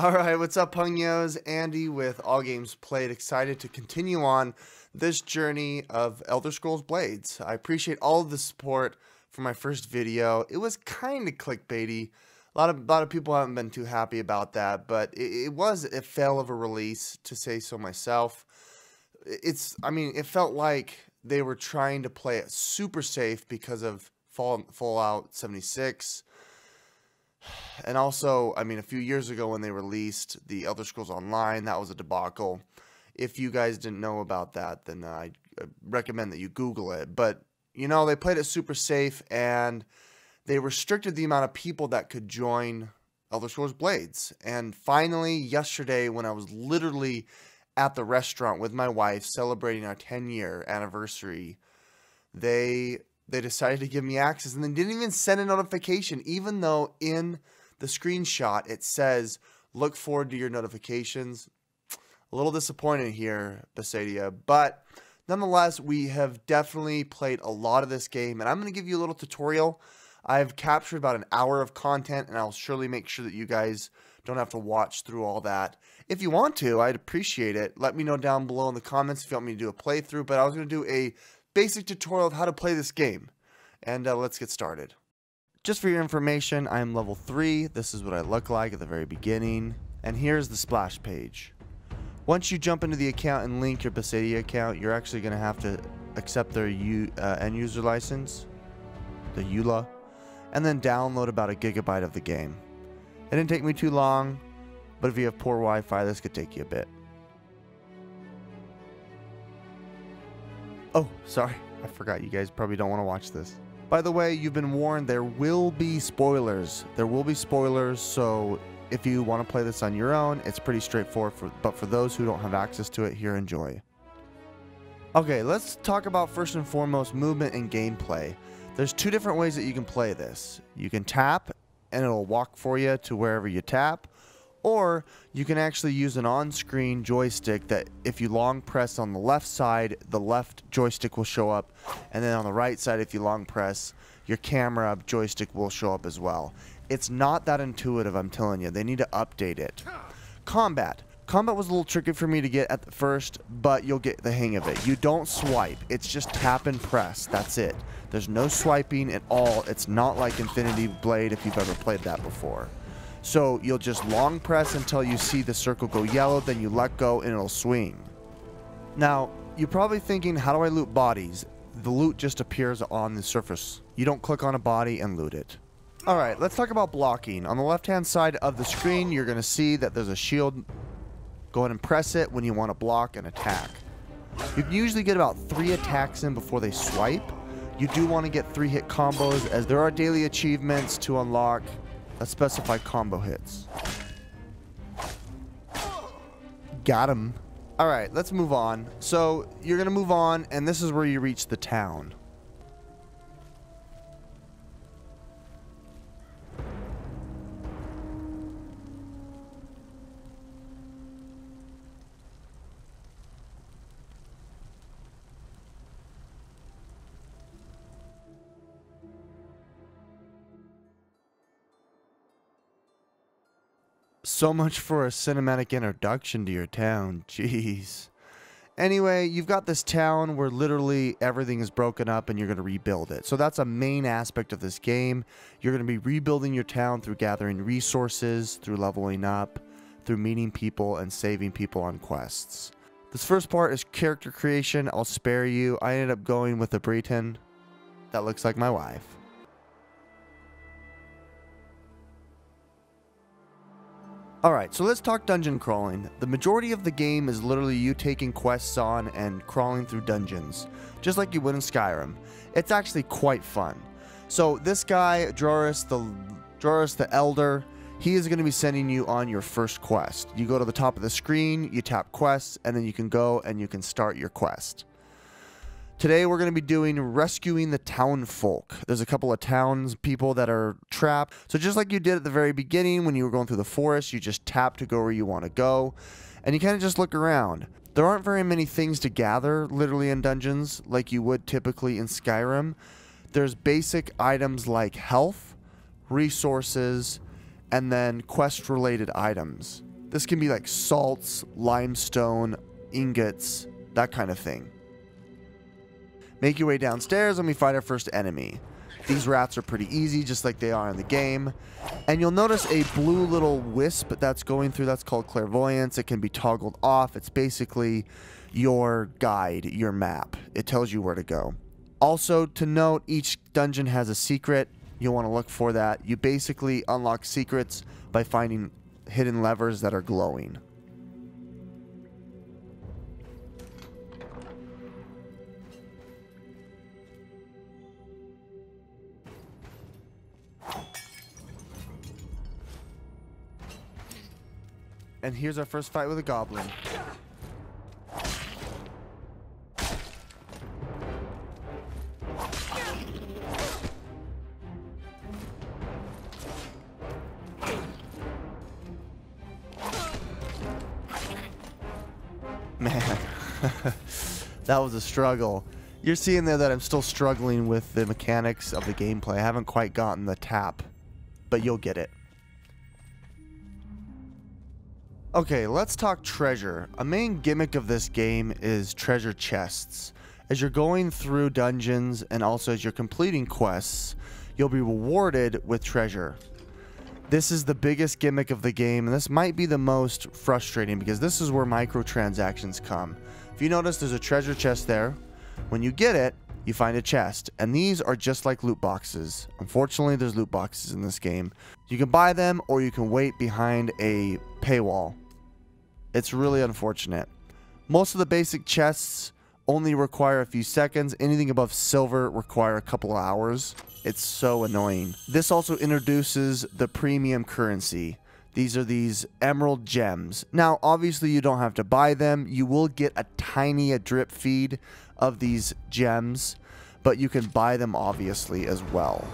Alright, what's up, Pungos? Andy with Allgamesplayed, excited to continue on this journey of Elder Scrolls Blades. I appreciate all of the support for my first video. It was kind of clickbaity. A lot of people haven't been too happy about that, but it was a fail of a release, to say so myself. It felt like they were trying to play it super safe because of Fallout 76. And also, a few years ago when they released the Elder Scrolls Online, that was a debacle. If you guys didn't know about that, then I recommend that you Google it. But, you know, they played it super safe, and they restricted the amount of people that could join Elder Scrolls Blades. And finally, yesterday, when I was literally at the restaurant with my wife celebrating our 10-year anniversary, they decided to give me access, and they didn't even send a notification, even though in the screenshot it says, look forward to your notifications. A little disappointed here, Besadia, but nonetheless, we have definitely played a lot of this game, and I'm going to give you a little tutorial. I've captured about an hour of content, and I'll surely make sure that you guys don't have to watch through all that. If you want to, I'd appreciate it. Let me know down below in the comments if you want me to do a playthrough, but I was going to do a basic tutorial of how to play this game, and let's get started. Just for your information, I am level 3. This is what I look like at the very beginning, and here's the splash page. Once you jump into the account and link your Besadia account, you're actually going to have to accept their end user license, the EULA, and then download about 1 GB of the game. It didn't take me too long, but if you have poor Wi-Fi, this could take you a bit. Oh, sorry. I forgot. You guys probably don't want to watch this. By the way, you've been warned, there will be spoilers. There will be spoilers, so if you want to play this on your own, it's pretty straightforward. But for those who don't have access to it, here, enjoy. Okay, let's talk about first and foremost movement and gameplay. There's 2 different ways that you can play this. You can tap, and it'll walk for you to wherever you tap. Or you can actually use an on-screen joystick that if you long press on the left side, the left joystick will show up. And then on the right side, if you long press, your camera joystick will show up as well. It's not that intuitive, I'm telling you. They need to update it. Combat. Combat was a little tricky for me to get at the first, but you'll get the hang of it. You don't swipe. It's just tap and press. That's it. There's no swiping at all. It's not like Infinity Blade if you've ever played that before. So you'll just long press until you see the circle go yellow, then you let go and it'll swing. Now, you're probably thinking, how do I loot bodies? The loot just appears on the surface. You don't click on a body and loot it. Alright, let's talk about blocking. On the left-hand side of the screen, you're going to see that there's a shield. Go ahead and press it when you want to block an attack. You can usually get about 3 attacks in before they swipe. You do want to get 3-hit combos, as there are daily achievements to unlock that specify combo hits. Got him. Alright, let's move on. So, you're going to move on, and this is where you reach the town. So much for a cinematic introduction to your town. Jeez. Anyway, you've got this town where literally everything is broken up and you're going to rebuild it. So that's a main aspect of this game. You're going to be rebuilding your town through gathering resources, through leveling up, through meeting people and saving people on quests. This first part is character creation. I'll spare you. I ended up going with a Breton that looks like my wife. Alright, so let's talk dungeon crawling. The majority of the game is literally you taking quests on and crawling through dungeons, just like you would in Skyrim. It's actually quite fun. So this guy, Joris the Elder, he is going to be sending you on your first quest. You go to the top of the screen, you tap quests, and then you can go and you can start your quest. Today we're going to be doing rescuing the town folk. There's a couple of townspeople that are trapped. So just like you did at the very beginning when you were going through the forest, you just tap to go where you want to go. And you kind of just look around. There aren't very many things to gather literally in dungeons like you would typically in Skyrim. There's basic items like health, resources, and then quest related items. This can be like salts, limestone, ingots, that kind of thing. Make your way downstairs and we find our first enemy. These rats are pretty easy, just like they are in the game. And you'll notice a blue little wisp that's going through. That's called Clairvoyance. It can be toggled off. It's basically your guide, your map. It tells you where to go. Also, to note, each dungeon has a secret. You'll want to look for that. You basically unlock secrets by finding hidden levers that are glowing. And here's our first fight with a goblin. Man, that was a struggle. You're seeing there that I'm still struggling with the mechanics of the gameplay. I haven't quite gotten the tap, but you'll get it. Okay, let's talk treasure. A main gimmick of this game is treasure chests. As you're going through dungeons and also as you're completing quests, you'll be rewarded with treasure. This is the biggest gimmick of the game, and this might be the most frustrating because this is where microtransactions come. If you notice, there's a treasure chest there. When you get it, you find a chest, and these are just like loot boxes. Unfortunately, there's loot boxes in this game. You can buy them or you can wait behind a paywall. It's really unfortunate. Most of the basic chests only require a few seconds. Anything above silver require a couple of hours. It's so annoying. This also introduces the premium currency. These are these emerald gems. Now, obviously, you don't have to buy them. You will get a tiny drip feed of these gems, but you can buy them obviously as well.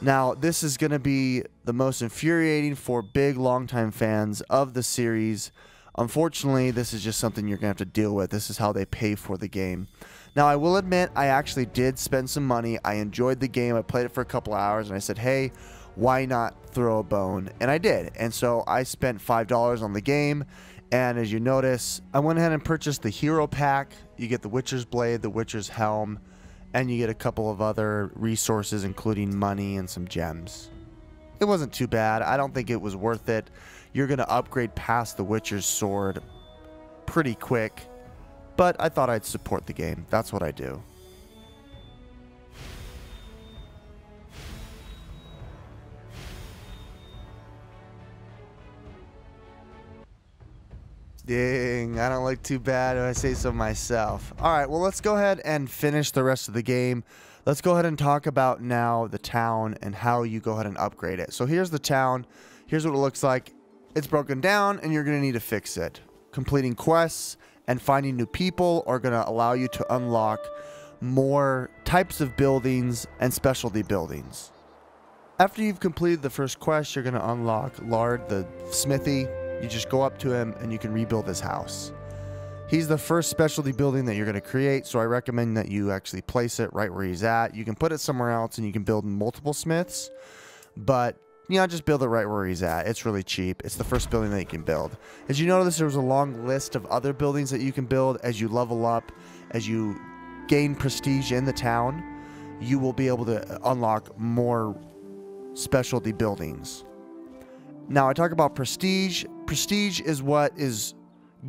Now, this is going to be the most infuriating for big, longtime fans of the series. Unfortunately, this is just something you're going to have to deal with. This is how they pay for the game. Now, I will admit, I actually did spend some money. I enjoyed the game. I played it for a couple hours, and I said, hey, why not throw a bone? And I did. And so I spent $5 on the game. And as you notice, I went ahead and purchased the hero pack. You get the Witcher's Blade, the Witcher's Helm, and you get a couple of other resources, including money and some gems. It wasn't too bad. I don't think it was worth it. You're going to upgrade past the Witcher's Sword pretty quick, but I thought I'd support the game. That's what I do. Dang, I don't look too bad if I say so myself. Alright, well, let's go ahead and finish the rest of the game. Let's go ahead and talk about now the town and how you go ahead and upgrade it. So here's the town. Here's what it looks like. It's broken down and you're going to need to fix it. Completing quests and finding new people are going to allow you to unlock more types of buildings and specialty buildings. After you've completed the first quest, you're going to unlock Lard, the smithy. You just go up to him and you can rebuild his house. He's the first specialty building that you're going to create, so I recommend that you actually place it right where he's at. You can put it somewhere else and you can build multiple smiths, but just build it right where he's at. It's really cheap. It's the first building that you can build. As you notice, there was a long list of other buildings that you can build. As you level up, as you gain prestige in the town, you will be able to unlock more specialty buildings. Now, I talk about prestige. Prestige is what is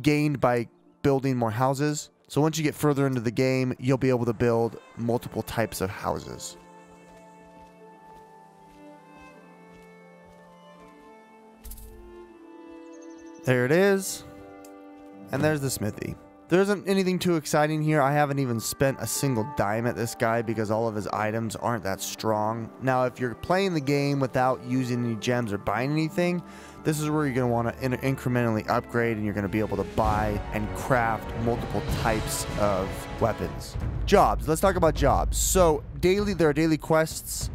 gained by building more houses. So once you get further into the game, you'll be able to build multiple types of houses. There it is. And there's the smithy. There isn't anything too exciting here. I haven't even spent a single dime at this guy because all of his items aren't that strong. Now, if you're playing the game without using any gems or buying anything, this is where you're going to want to incrementally upgrade, and you're going to be able to buy and craft multiple types of weapons. Jobs. Let's talk about jobs. So there are daily quests,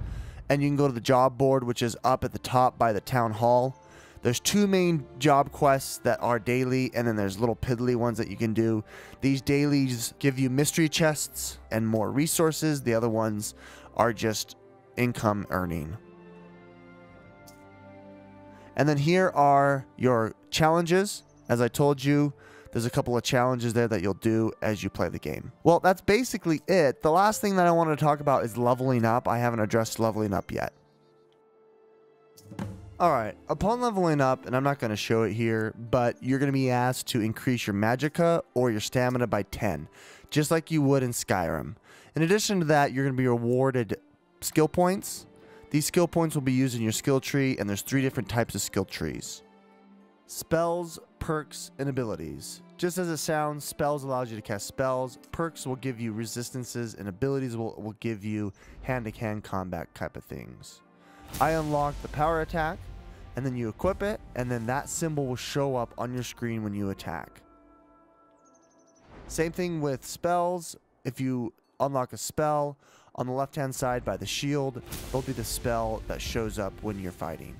and you can go to the job board, which is up at the top by the town hall. There's two main job quests that are daily, and then there's little piddly ones that you can do. These dailies give you mystery chests and more resources. The other ones are just income earning. And then here are your challenges. As I told you, there's a couple of challenges there that you'll do as you play the game. Well, that's basically it. The last thing that I wanted to talk about is leveling up. I haven't addressed leveling up yet. Alright, upon leveling up, and I'm not going to show it here, but you're going to be asked to increase your magicka or your stamina by 10, just like you would in Skyrim. In addition to that, you're going to be rewarded skill points. These skill points will be used in your skill tree, and there's 3 different types of skill trees. Spells, perks, and abilities. Just as it sounds, spells allows you to cast spells, perks will give you resistances, and abilities will give you hand-to-hand combat type of things. I unlock the power attack, and then you equip it, and then that symbol will show up on your screen when you attack. Same thing with spells. If you unlock a spell, on the left-hand side by the shield, there'll be the spell that shows up when you're fighting.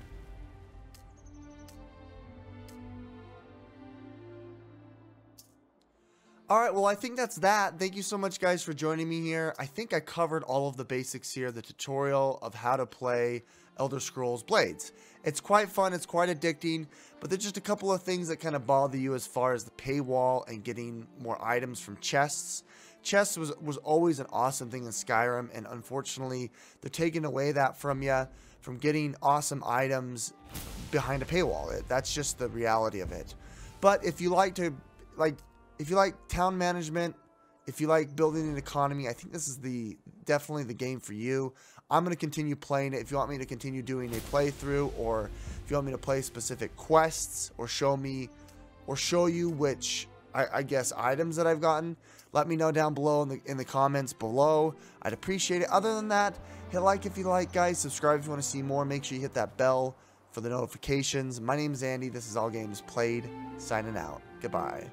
Alright, well I think that's that. Thank you so much guys for joining me here. I think I covered all of the basics here, the tutorial of how to play Elder Scrolls Blades. It's quite fun, it's quite addicting, but there's just a couple of things that kind of bother you as far as the paywall and getting more items from chests. Chests was always an awesome thing in Skyrim, and unfortunately they're taking away that from you, from getting awesome items behind a paywall. That's just the reality of it. But if you like town management, if you like building an economy, I think this is definitely the game for you. I'm going to continue playing it. If you want me to continue doing a playthrough, or if you want me to play specific quests, or show you which I guess items that I've gotten, let me know down below in the comments below. I'd appreciate it. Other than that, hit like if you like, guys. Subscribe if you want to see more. Make sure you hit that bell for the notifications. My name is Andy. This is Allgamesplayed. Signing out. Goodbye.